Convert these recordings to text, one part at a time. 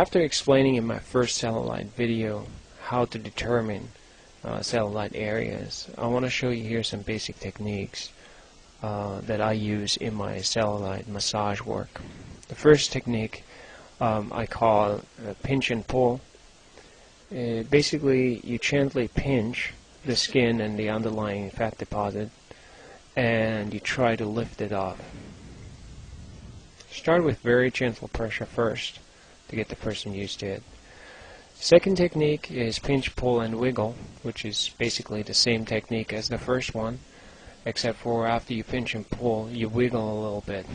After explaining in my first cellulite video how to determine cellulite areas, I want to show you here some basic techniques that I use in my cellulite massage work. The first technique I call pinch and pull. Basically, you gently pinch the skin and the underlying fat deposit, and you try to lift it off. Start with very gentle pressure first to get the person used to it. Second technique is pinch, pull, and wiggle, which is basically the same technique as the first one, except for after you pinch and pull, you wiggle a little bit.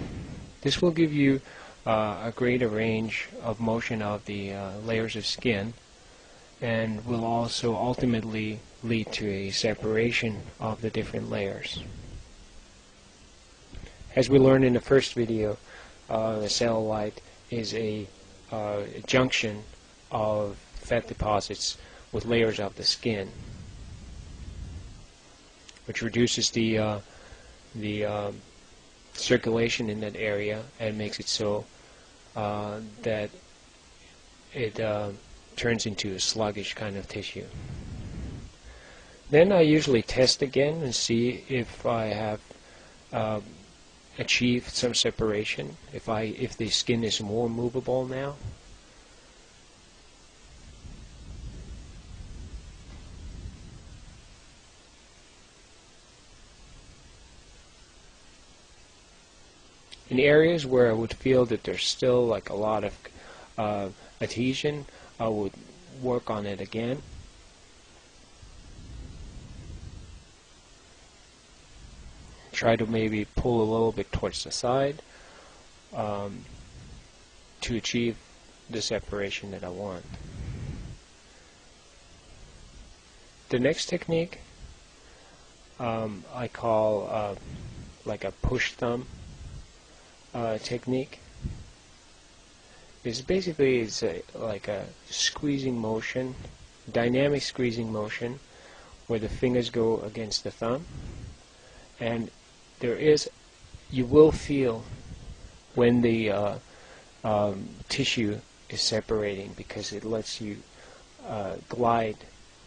This will give you a greater range of motion of the layers of skin, and will also ultimately lead to a separation of the different layers. As we learned in the first video, the cellulite is a junction of fat deposits with layers of the skin, which reduces the circulation in that area and makes it so that it turns into a sluggish kind of tissue. Then I usually test again and see if I have achieved some separation, if the skin is more movable now. In areas where I would feel that there's still like a lot of adhesion, I would work on it again. Try to maybe pull a little bit towards the side to achieve the separation that I want. The next technique I call like a push thumb technique. It's basically like a squeezing motion, dynamic squeezing motion, where the fingers go against the thumb, and you will feel when the tissue is separating, because it lets you glide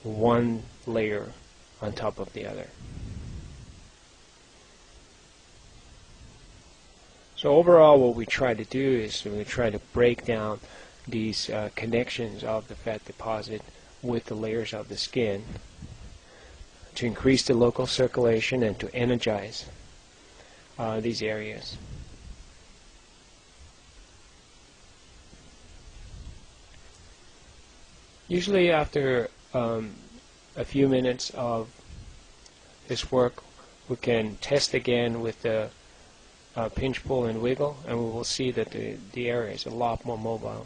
one layer on top of the other. So overall, what we try to do is we try to break down these connections of the fat deposit with the layers of the skin to increase the local circulation and to energize these areas. Usually after a few minutes of this work, we can test again with the pinch, pull, and wiggle, and we will see that the area is a lot more mobile.